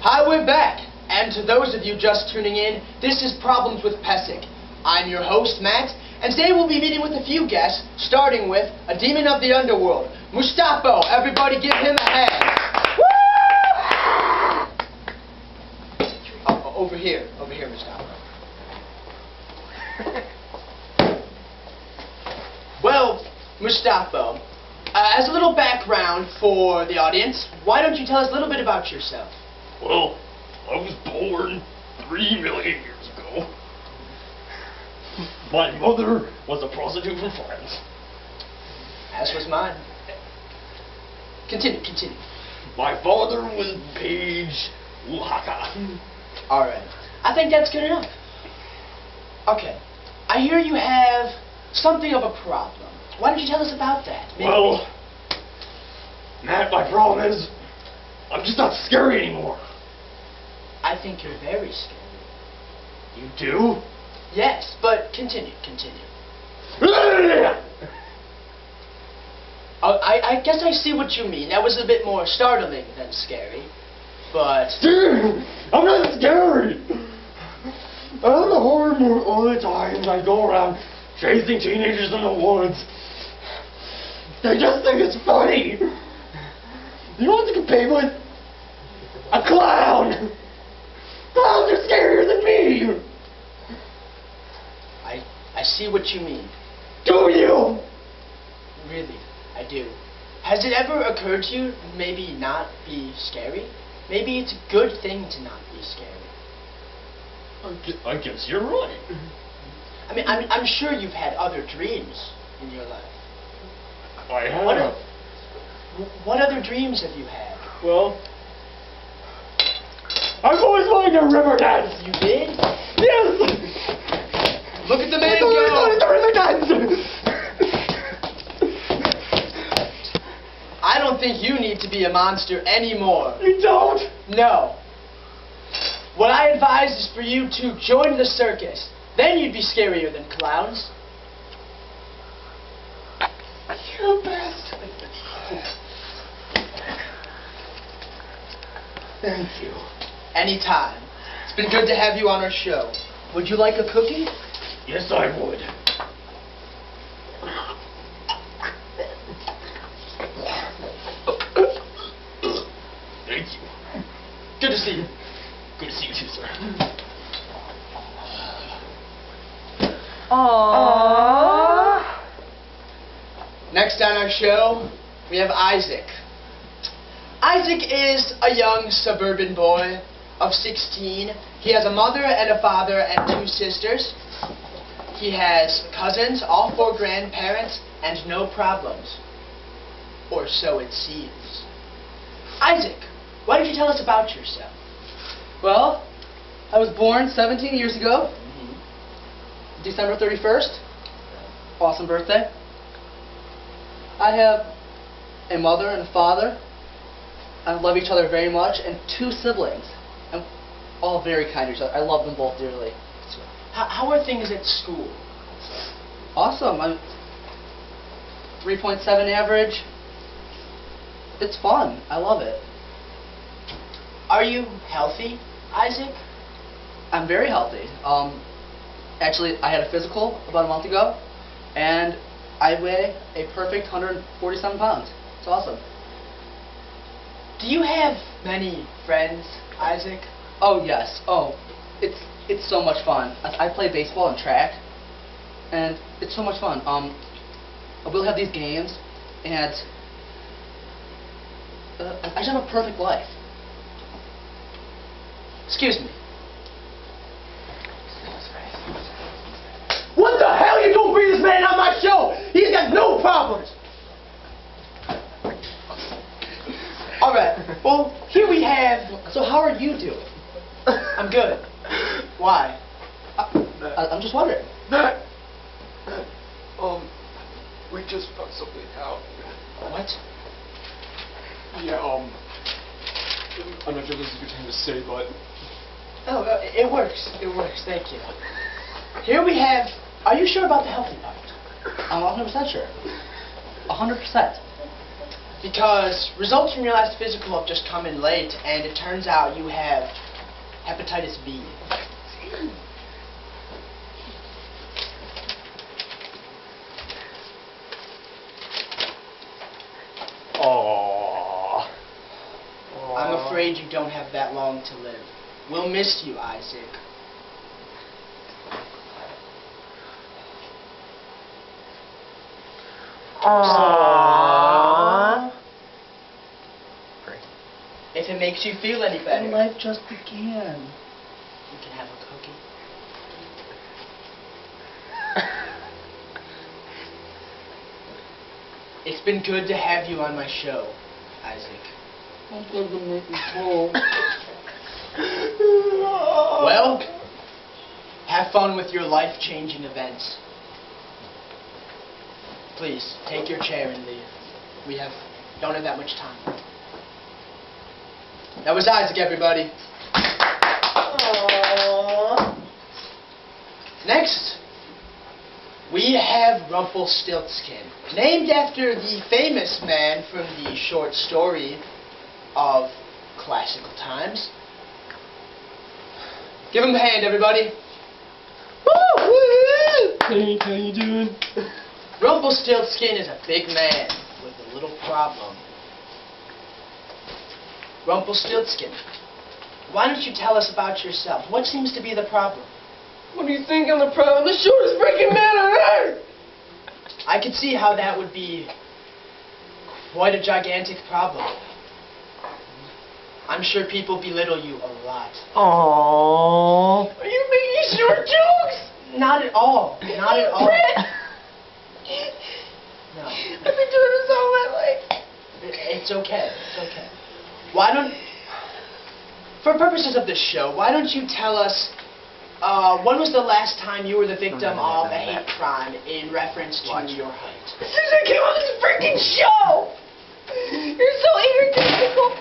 Hi, we're back. And to those of you just tuning in, this is Problems with Pesic. I'm your host, Matt, and today we'll be meeting with a few guests, starting with a demon of the underworld, Mustafo. Everybody give him a hand. Woo! Over here, Mustafo. Well, Mustafo, as a little background for the audience, why don't you tell us a little bit about yourself? Well, I was born 3 million years ago. My mother was a prostitute from France. As was mine. Continue. My father was Page Oaxaca. Alright. I think that's good enough. Okay. I hear you have something of a problem. Why don't you tell us about that? Maybe. Well, Matt, my problem is I'm just not scary anymore. I think you're very scary. You do? Yes, but continue. I guess I see what you mean. That was a bit more startling than scary, but... Dude, I'm not scary! I have the horror mood all the time. I go around chasing teenagers in the woods. They just think it's funny. You know what to compare with? A clown! Clowns are scarier than me! I see what you mean. Do you? Really, I do. Has it ever occurred to you maybe not be scary? Maybe it's a good thing to not be scary. I guess you're right. I mean, I'm sure you've had other dreams in your life. I have. What other dreams have you had? Well, I've always wanted to river dance. You did? Yes! Look at the man I always wanted go! to river dance! I don't think you need to be a monster anymore. You don't? No. What I advise is for you to join the circus. Then you'd be scarier than clowns. You're the best. Thank you. Anytime. It's been good to have you on our show. Would you like a cookie? Yes, I would. Thank you. Good to see you. Good to see you too, sir. Aww. Next on our show, we have Isaac. Isaac is a young suburban boy of 16. He has a mother and a father and 2 sisters. He has cousins, all 4 grandparents, and no problems. Or so it seems. Isaac, why don't you tell us about yourself? Well, I was born 17 years ago, December 31st. Awesome birthday. I have a mother and a father. I love each other very much, and 2 siblings. And all very kind to each other. I love them both dearly. How are things at school? Awesome. I'm 3.7 average. It's fun. I love it. Are you healthy, Isaac? I'm very healthy. Actually, I had a physical about a month ago, and I weigh a perfect 147 pounds. It's awesome. Do you have many friends, Isaac? Oh yes. Oh, it's so much fun. I play baseball and track, and it's so much fun. We'll have these games, and I just have a perfect life. Excuse me. What the hell? You don't bring this man on my show! He's got no problems! Alright, well, here we have... So how are you doing? I'm good. Why? I'm just wondering. Matt, we just found something out. What? Yeah, I'm not sure if this is a good time to say, but... Oh, it works. Thank you. Here we have... Are you sure about the healthy part? I'm 100% sure. 100%. Because results from your last physical have just come in late, and it turns out you have hepatitis B. Aww. I'm afraid you don't have that long to live. We'll miss you, Isaac. Aww. If it makes you feel any better, Life just began. you can have a cookie. It's been good to have you on my show, Isaac. I'm going to make me cold. Well, have fun with your life-changing events. Please, take your chair and leave. We don't have that much time. That was Isaac, everybody. Aww. Next, we have Rumplestiltsken, named after the famous man from the short story of classical times. Give him a hand, everybody. Hey, how you doing? Rumplestiltsken is a big man with a little problem. Rumplestiltsken, why don't you tell us about yourself? What seems to be the problem? What do you think I'm the problem? The shortest freaking man on earth! I could see how that would be quite a gigantic problem. I'm sure people belittle you a lot. Aww. Are you making short jokes? Not at all. Not at all. No. I've been doing this all my life. It's okay. It's okay. Why don't, for purposes of this show, why don't you tell us, when was the last time you were the victim of a hate crime in reference to your height? As soon as I came on this freaking show! You're so egotistical.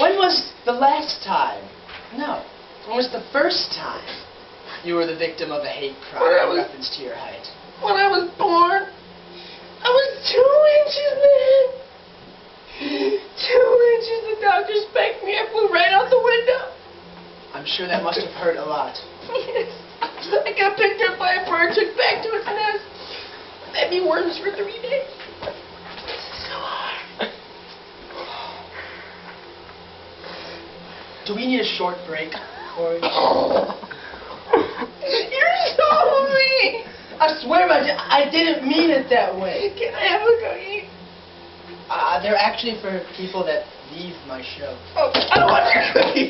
When was the last time? No. When was the first time you were the victim of a hate crime in reference to your height? When I was born, I was 2 inches, man. 2 inches. The doctor spanked me. I flew right out the window. I'm sure that must have hurt a lot. Yes. I got picked up by a bird, took back to its nest. Fed me worms for 3 days. This is so hard. Do we need a short break, Corey? You're so mean. I swear I didn't mean it that way. Can I have a cookie? They're actually for people that leave my show. Oh, I don't want your cookie.